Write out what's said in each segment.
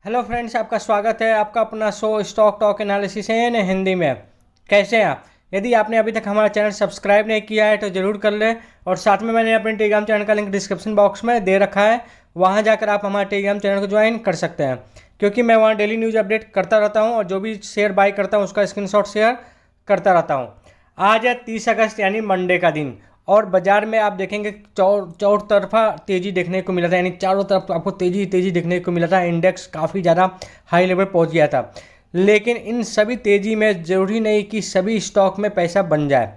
Hello friends, आपका स्वागत है आपका अपना शो स्टॉक टॉक एनालिसिस है हिंदी में। कैसे हैं आप? यदि आपने अभी तक हमारा चैनल सब्सक्राइब नहीं किया है तो ज़रूर कर लें, और साथ में मैंने अपने टेलीग्राम चैनल का लिंक डिस्क्रिप्शन बॉक्स में दे रखा है। वहां जाकर आप हमारे टेलीग्राम चैनल को ज्वाइन कर सकते हैं, क्योंकि मैं वहाँ डेली न्यूज़ अपडेट करता रहता हूँ और जो भी शेयर बाई करता हूँ उसका स्क्रीनशॉट शेयर करता रहता हूँ। आज है 30 अगस्त यानी मंडे का दिन, और बाजार में आप देखेंगे चौर तरफा तेज़ी देखने को मिला था, यानी चारों तरफ आपको तेज़ी तेज़ी देखने को मिला था। इंडेक्स काफ़ी ज़्यादा हाई लेवल पहुंच गया था, लेकिन इन सभी तेज़ी में ज़रूरी नहीं कि सभी स्टॉक में पैसा बन जाए।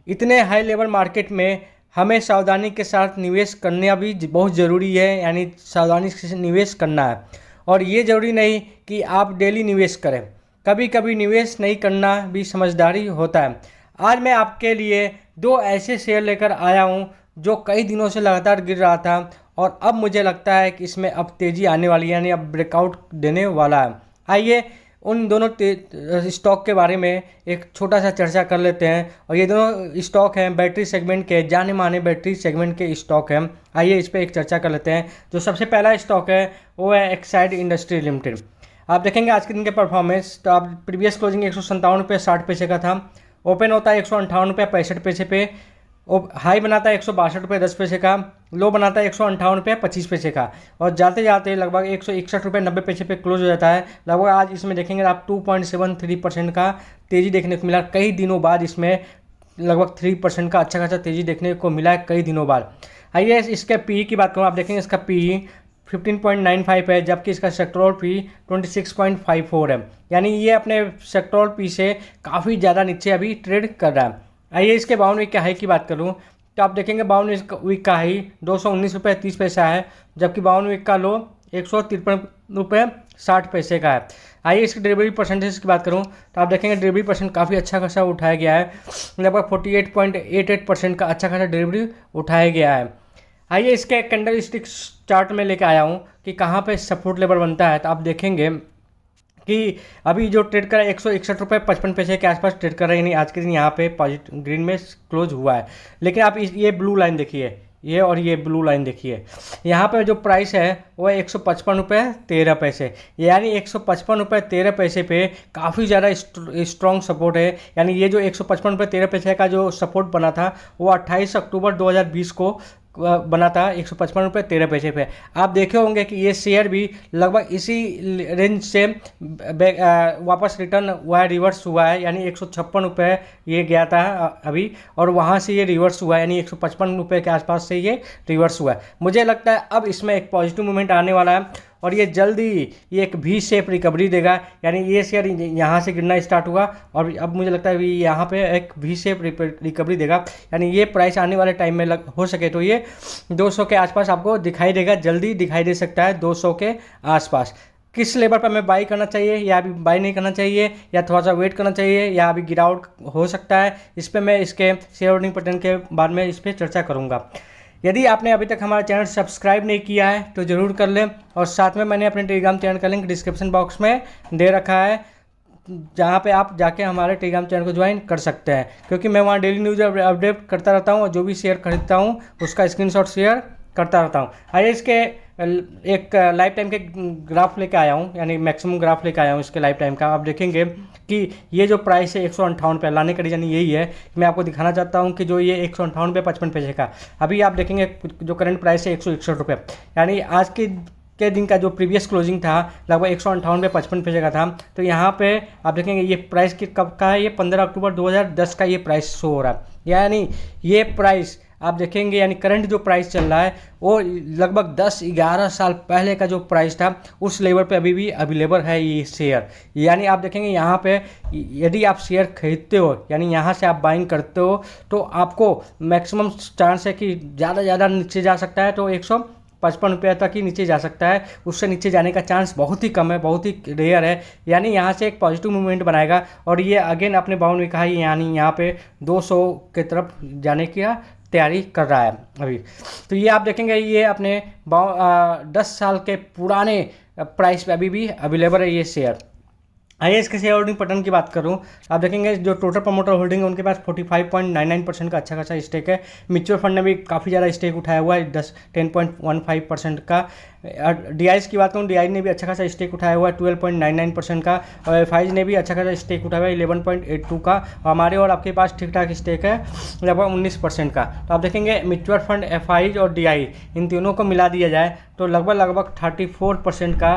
इतने हाई लेवल मार्केट में हमें सावधानी के साथ निवेश करना भी बहुत ज़रूरी है, यानी सावधानी से निवेश करना है। और ये ज़रूरी नहीं कि आप डेली निवेश करें, कभी कभी निवेश नहीं करना भी समझदारी होता है। आज मैं आपके लिए दो ऐसे शेयर लेकर आया हूं जो कई दिनों से लगातार गिर रहा था, और अब मुझे लगता है कि इसमें अब तेज़ी आने वाली है, यानी अब ब्रेकआउट देने वाला है। आइए उन दोनों स्टॉक के बारे में एक छोटा सा चर्चा कर लेते हैं। और ये दोनों स्टॉक हैं बैटरी सेगमेंट के, जाने माने बैटरी सेगमेंट के स्टॉक हैं। आइए इस पर एक चर्चा कर लेते हैं। जो सबसे पहला स्टॉक है वो है एक्साइड इंडस्ट्री लिमिटेड। आप देखेंगे आज के दिन के परफॉर्मेंस, तो आप प्रीवियस क्लोजिंग 157 रुपये 60 पैसे का था, ओपन होता है 158 रुपये 65 पैसे पे, हाई बनाता है 162 रुपये 10 पैसे का, लो बनाता है 158 रुपये 25 पैसे का, और जाते जाते लगभग 161 रुपये 90 पैसे पे क्लोज हो जाता है। लगभग आज इसमें देखेंगे आप 2.73% का तेज़ी देखने को मिला कई दिनों बाद। इसमें लगभग 3% का अच्छा खासा तेज़ी देखने को मिला है कई दिनों बाद। आइए इसके पी की बात करूँ, आप देखेंगे इसका पी 15.95 है, जबकि इसका सेक्टोरल पी 26.54 है, यानी ये अपने सेक्टोरल पी से काफ़ी ज़्यादा नीचे अभी ट्रेड कर रहा है। आइए इसके 52 वीक के हाई की बात करूँ, तो आप देखेंगे 52 वीक का हाई 219 रुपये 30 पैसा है, जबकि 52 वीक का लो 153 रुपये 60 पैसे का है। आइए इसकी डिलीवरी परसेंटेज की बात करूँ, तो आप देखेंगे डिलीवरी परसेंट काफ़ी अच्छा खासा उठाया गया है, लगभग 48.88% का अच्छा खासा डिलीवरी उठाया गया है। आइए इसके कैंडल स्टिक चार्ट में लेके आया हूँ कि कहाँ पे सपोर्ट लेवल बनता है। तो आप देखेंगे कि अभी जो ट्रेड कर रहा है 161 रुपये 55 पैसे के आसपास ट्रेड कर रहा है, यानी आज के दिन यहाँ पे पॉजिटिव ग्रीन में क्लोज हुआ है। लेकिन आप ये ब्लू लाइन देखिए, ये और ये ब्लू लाइन देखिए, यहाँ पे जो प्राइस है वो है 155 रुपये 13 पैसे, यानी 155 रुपये 13 पैसे पे काफ़ी ज़्यादा स्ट्रॉन्ग सपोर्ट है। यानी ये जो 155 रुपये 13 पैसे का जो सपोर्ट बना था वो 28 अक्टूबर 2020 को बना था 155 रुपये 13 पैसे पे। आप देखे होंगे कि ये शेयर भी लगभग इसी रेंज से वापस रिटर्न हुआ है, रिवर्स हुआ है, यानी 156 रुपये ये गया था अभी, और वहाँ से ये रिवर्स हुआ है, यानी 155 रुपये के आसपास से ये रिवर्स हुआ है। मुझे लगता है अब इसमें एक पॉजिटिव मूवमेंट आने वाला है, और ये जल्दी ये एक वी शेप रिकवरी देगा। यानी ये शेयर यहाँ से गिरना स्टार्ट हुआ, और अब मुझे लगता है यहाँ पे एक वी शेप रिकवरी देगा, यानी ये प्राइस आने वाले टाइम में हो सके तो ये 200 के आसपास आपको दिखाई देगा, जल्दी दिखाई दे सकता है 200 के आसपास। किस लेवल पर हमें बाई करना चाहिए या अभी बाई नहीं करना चाहिए, या थोड़ा सा वेट करना चाहिए, या अभी गिरावट हो सकता है, इस पर मैं इसके शेयर होल्डिंग पैटर्न के बाद में इस पर चर्चा करूँगा। यदि आपने अभी तक हमारा चैनल सब्सक्राइब नहीं किया है तो ज़रूर कर लें, और साथ में मैंने अपने टेलीग्राम चैनल का लिंक डिस्क्रिप्शन बॉक्स में दे रखा है, जहाँ पे आप जाके हमारे टेलीग्राम चैनल को ज्वाइन कर सकते हैं, क्योंकि मैं वहाँ डेली न्यूज़ अपडेट करता रहता हूँ, और जो भी शेयर खरीदता हूँ उसका स्क्रीनशॉट शेयर करता रहता हूँ। आइए इसके एक लाइफ टाइम के ग्राफ लेके आया हूँ, यानी मैक्सिमम ग्राफ लेके आया हूँ इसके लाइफ टाइम का। आप देखेंगे कि ये जो प्राइस है 158 रुपये, लाने का रीज़न यही है, मैं आपको दिखाना चाहता हूँ कि जो ये 158 रुपये 55 पैसे का, अभी आप देखेंगे जो करंट प्राइस है 161 रुपये, यानी आज के दिन का जो प्रीवियस क्लोजिंग था लगभग 158 रुपये 55 पैसे का था। तो यहाँ पे आप देखेंगे ये प्राइस कब का है, ये 15 अक्टूबर 2010 का ये प्राइस शो हो रहा है। यानी ये प्राइस आप देखेंगे, यानी करंट जो प्राइस चल रहा है वो लगभग 10-11 साल पहले का जो प्राइस था उस लेवल पे अभी भी अवेलेबल है ये शेयर। यानी आप देखेंगे यहाँ पे यदि आप शेयर खरीदते हो, यानी यहाँ से आप बाइंग करते हो, तो आपको मैक्सिमम चांस है कि ज़्यादा नीचे जा सकता है, तो 155 रुपये तक ही नीचे जा सकता है, उससे नीचे जाने का चांस बहुत ही कम है, बहुत ही रेयर है। यानी यहाँ से एक पॉजिटिव मूवमेंट बनाएगा, और ये अगेन अपने बाउंड में कहा, यानी यहाँ पे 200 के तरफ जाने की तैयारी कर रहा है अभी। तो ये आप देखेंगे ये अपने 10 साल के पुराने प्राइस पे अभी भी अवेलेबल है ये शेयर। आइए इसके शेयर होल्डिंग पैटर्न की बात करूं, आप देखेंगे जो टोटल प्रमोटर होल्डिंग है उनके पास 45.99% का अच्छा खासा स्टेक है। म्यूचुअल फंड ने भी काफ़ी ज़्यादा स्टेक उठाया हुआ है 10.15% का। डीआईज की बात करूँ, डीआई ने भी अच्छा खासा स्टेक उठाया हुआ है 12.99% का। और एफआईज ने भी अच्छा खासा स्टेक उठाया हुआ है 11.82 का। और हमारे और आपके पास ठीक ठाक स्टेक है लगभग 19% का। तो आप देखेंगे म्यूचुअल फंड, एफआईज और डीआई इन तीनों को मिला दिया जाए तो लगभग 34% का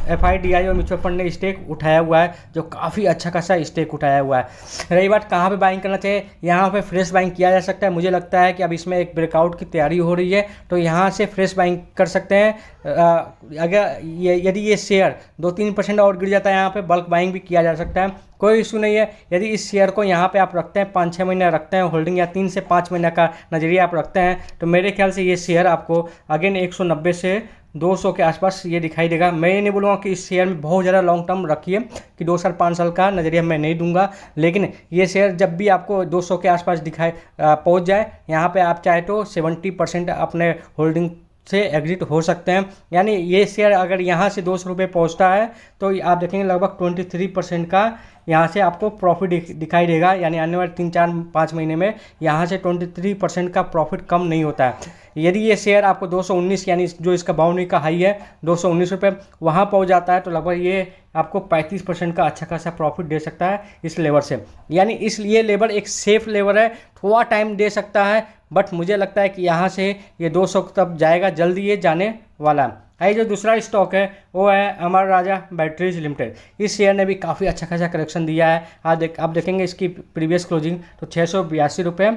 एफआई, डीआई और म्यूचुअल फंड ने स्टेक उठाया हुआ है, जो काफ़ी अच्छा खासा स्टेक उठाया हुआ है। रही बात कहाँ पे बाइंग करना चाहिए, यहाँ पे फ्रेश बाइंग किया जा सकता है। मुझे लगता है कि अब इसमें एक ब्रेकआउट की तैयारी हो रही है, तो यहाँ से फ्रेश बाइंग कर सकते हैं। अगर यदि ये शेयर 2-3% और गिर जाता है, यहाँ पे बल्क बाइंग भी किया जा सकता है, कोई इशू नहीं है। यदि इस शेयर को यहाँ पे आप रखते हैं 5-6 महीने रखते हैं होल्डिंग, या 3 से 5 महीने का नज़रिया आप रखते हैं, तो मेरे ख्याल से ये शेयर आपको अगेन 190 से 200 के आसपास ये दिखाई देगा। मैं ये नहीं बोलूँगा कि इस शेयर में बहुत ज़्यादा लॉन्ग टर्म रखिए कि 2 साल 5 साल का नज़रिया मैं नहीं दूंगा, लेकिन ये शेयर जब भी आपको 200 के आसपास दिखाई पहुँच जाए, यहाँ पे आप चाहे तो 70% अपने होल्डिंग से एग्जिट हो सकते हैं। यानी ये शेयर अगर यहाँ से 200 रुपये पहुँचता है तो आप देखेंगे लगभग 23% का यहाँ से आपको प्रॉफिट दिखाई देगा। यानी आने वाले 3-4-5 महीने में यहाँ से 23% का प्रॉफिट कम नहीं होता है। यदि ये शेयर आपको 219, यानी जो इसका बाउंड्री का हाई है 219 रुपये, वहाँ पहुँच जाता है तो लगभग ये आपको 35% का अच्छा खासा प्रॉफिट दे सकता है इस लेवल से। यानी इसलिए लेवल एक सेफ लेवल है, थोड़ा टाइम दे सकता है, बट मुझे लगता है कि यहाँ से ये 200 तक जाएगा, जल्दी ये जाने वाला है। जो दूसरा स्टॉक है वो है अमर राजा बैटरीज लिमिटेड। इस शेयर ने भी काफ़ी अच्छा खासा करेक्शन दिया है। आप देखेंगे इसकी प्रीवियस क्लोजिंग तो 682 रुपये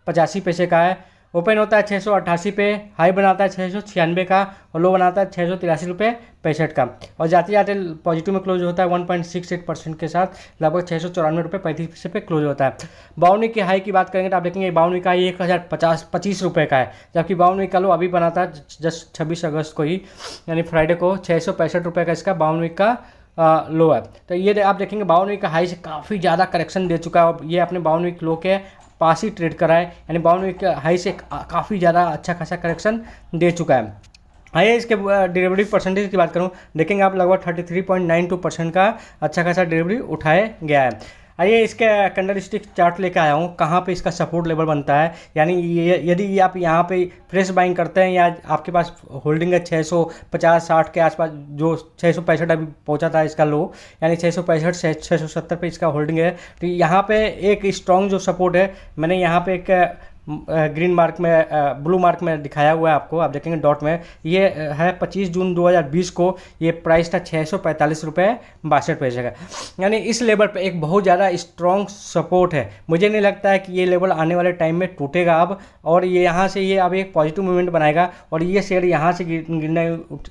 85 पैसे का है। ओपन होता है 688 पे, हाई बनाता है 696 का, और लो बनाता है 683 रुपये 65 का। और जाते जाते पॉजिटिव में क्लोज होता है 1.68% के साथ, लगभग 694 रुपये 35 पैसे पे क्लोज होता है। बाउंड्री की हाई की बात करेंगे तो आप देखेंगे बाउंड्री का 1025 रुपये का है, जबकि बाउंड्री का लो अभी बनाता है जस्ट 26 अगस्त को ही, यानी फ्राइडे को 665 रुपये का इसका बाउंड्री का लो है। तो ये आप देखेंगे बाउंड्री का हाई से काफ़ी ज़्यादा करेक्शन दे चुका है, और ये अपने बाउंड्री लो के पास ही ट्रेड करा है, यानी बाउंड्री के हाई से काफ़ी ज़्यादा अच्छा खासा करेक्शन दे चुका है। आइए इसके डिलीवरी परसेंटेज की बात करूं, देखेंगे आप लगभग 33.92% का अच्छा खासा डिलीवरी उठाया गया है। आइए इसके कैंडल स्टिक चार्ट लेके आया हूँ, कहाँ पे इसका सपोर्ट लेवल बनता है। यानी यदि आप यहाँ पे फ्रेश बाइंग करते हैं, या आपके पास होल्डिंग है 650-60 के आसपास, जो 665 अभी पहुँचा था इसका लो, यानी 665 से 670 पे इसका होल्डिंग है, तो यहाँ पे एक स्ट्रॉन्ग जो सपोर्ट है, मैंने यहाँ पे एक ग्रीन मार्क में ब्लू मार्क में दिखाया हुआ है आपको, आप देखेंगे डॉट में, ये है 25 जून 2020 को, ये प्राइस था 645 रुपये 62 पैसे का। यानी इस लेवल पे एक बहुत ज़्यादा स्ट्रॉन्ग सपोर्ट है। मुझे नहीं लगता है कि ये लेवल आने वाले टाइम में टूटेगा अब, और ये यहाँ से ये अब एक पॉजिटिव मूवमेंट बनाएगा, और ये शेयर यहाँ से गिरना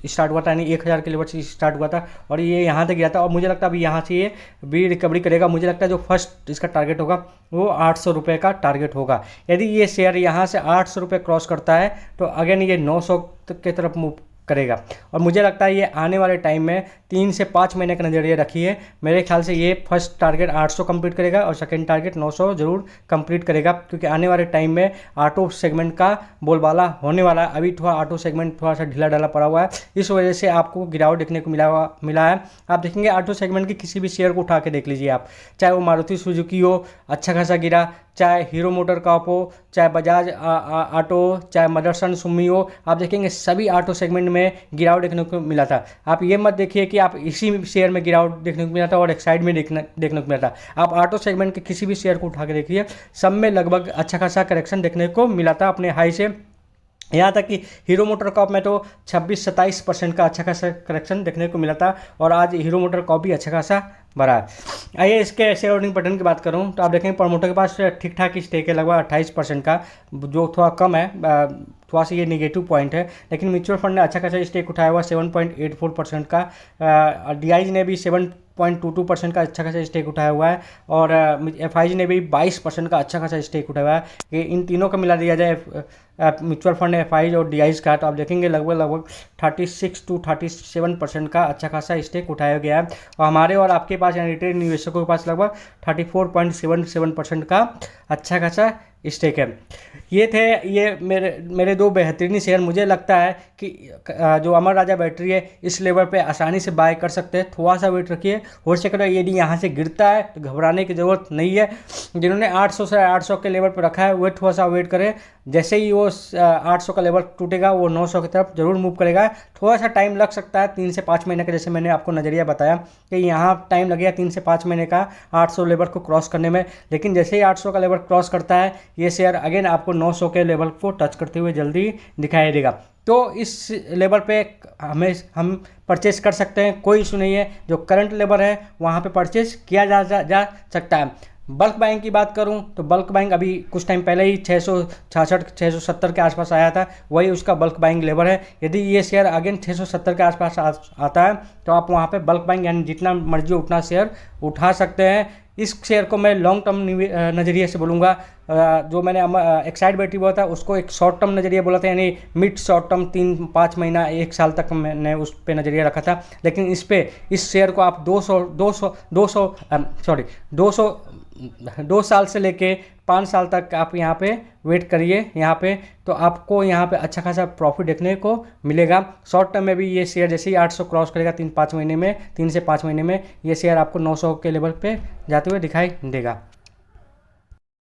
स्टार्ट हुआ था, यानी 1000 के लेवल से स्टार्ट हुआ था, और ये यहाँ से गिरा था, और मुझे लगता है अभी यहाँ से ये भी रिकवरी करेगा। मुझे लगता है जो फर्स्ट इसका टारगेट होगा वो 800 रुपये का टारगेट होगा। यदि ये शेयर यहाँ से 800 रुपये क्रॉस करता है तो अगेन ये 900 की तरफ मूव करेगा, और मुझे लगता है ये आने वाले टाइम में 3 से 5 महीने का नज़रिया रखिए। मेरे ख्याल से ये फर्स्ट टारगेट 800 कंप्लीट करेगा, और सेकंड टारगेट 900 जरूर कंप्लीट करेगा, क्योंकि आने वाले टाइम में ऑटो सेगमेंट का बोलबाला होने वाला है। अभी थोड़ा ऑटो सेगमेंट थोड़ा सा ढीला ढाला पड़ा हुआ है, इस वजह से आपको गिरावट देखने को मिला है। आप देखेंगे ऑटो सेगमेंट की किसी भी शेयर को उठा के देख लीजिए आप, चाहे वो मारुति सुजुकी हो, अच्छा खासा गिरा, चाहे हीरो मोटर कॉर्प हो, चाहे बजाज ऑटो, चाहे मदरसन सुमी हो, आप देखेंगे सभी ऑटो सेगमेंट में गिरावट देखने को मिला था। आप ये मत देखिए कि आप इसी शेयर में गिरावट देखने को मिला था और एक साइड में देखने को मिला था। आप ऑटो सेगमेंट के किसी भी शेयर को उठा के देखिए, सब में लगभग अच्छा खासा करेक्शन देखने को मिला था अपने हाई से। यहाँ तक कि हीरो मोटर कॉर्प में तो 26-27% का अच्छा खासा करेक्शन देखने को मिला था, और आज हीरो मोटर कॉर्प भी अच्छा खासा बढ़ा है। आइए इसके शेयर होल्डिंग पैटर्न की बात करूँ तो आप देखेंगे प्रमोटर के पास ठीक ठाक स्टेक है, लगभग 28% का, जो थोड़ा कम है, थोड़ा सा ये नेगेटिव पॉइंट है। लेकिन म्यूचुअल फंड ने अच्छा खासा स्टेक उठाया हुआ 7.84% का, डीआईज ने भी 7.22% का अच्छा खासा स्टेक उठाया हुआ है, और एफआईजी ने भी 22% का अच्छा खासा स्टेक उठाया हुआ है। कि इन तीनों का मिला दिया जाए म्यूचुअल फंड, एफआईज और डीआईज का, तो आप देखेंगे लगभग 36 to 37% का अच्छा खासा स्टेक उठाया गया है। और हमारे और आपके पास यानी रिटेल निवेशकों के पास लगभग 34.77% का अच्छा खासा स्टेक है। ये थे ये मेरे दो बेहतरीनी शेयर। मुझे लगता है कि जो अमर राजा बैटरी है इस लेवल पे आसानी से बाय कर सकते हैं। थोड़ा सा वेट रखिए, हो सके यदि यहाँ से गिरता है तो घबराने की ज़रूरत नहीं है। जिन्होंने 800 से 800 के लेवल पर रखा है वो थोड़ा सा वेट करें। जैसे ही वो 800 का लेवल टूटेगा वो 900 की तरफ जरूर मूव करेगा। थोड़ा सा टाइम लग सकता है, 3 से 5 महीने का, जैसे मैंने आपको नज़रिया बताया कि यहाँ टाइम लगेगा 3 से 5 महीने का 800 लेवल को क्रॉस करने में। लेकिन जैसे ही 800 का लेवल क्रॉस करता है ये शेयर अगेन आपको 900 के लेवल को टच करते हुए जल्दी दिखाई देगा। तो इस लेवल पे हम परचेस कर सकते हैं, कोई इशू नहीं है। जो करंट लेवल है वहाँ पे परचेस किया जा सकता है। बल्क बाइंग की बात करूं तो बल्क बाइंग अभी कुछ टाइम पहले ही 666 670 के आसपास आया था, वही उसका बल्क बाइंग लेवल है। यदि ये शेयर अगेन 670 के आसपास आता है तो आप वहाँ पे बल्क बाइंग यानी जितना मर्जी उतना शेयर उठा सकते हैं। इस शेयर को मैं लॉन्ग टर्म नज़रिए से बोलूँगा। जो मैंने एक्साइड बैटरी बोला था उसको एक शॉर्ट टर्म नज़रिया बोला था, यानी मिड शॉर्ट टर्म 3-5 महीना 1 साल तक मैंने उस पर नज़रिया रखा था। लेकिन इस शेयर को आप 2 साल से लेके 5 साल तक आप यहाँ पे वेट करिए यहाँ पे, तो आपको यहाँ पे अच्छा खासा प्रॉफिट देखने को मिलेगा। शॉर्ट टर्म में भी ये शेयर जैसे ही 800 क्रॉस करेगा 3 से 5 महीने में ये शेयर आपको 900 के लेवल पे जाते हुए दिखाई देगा।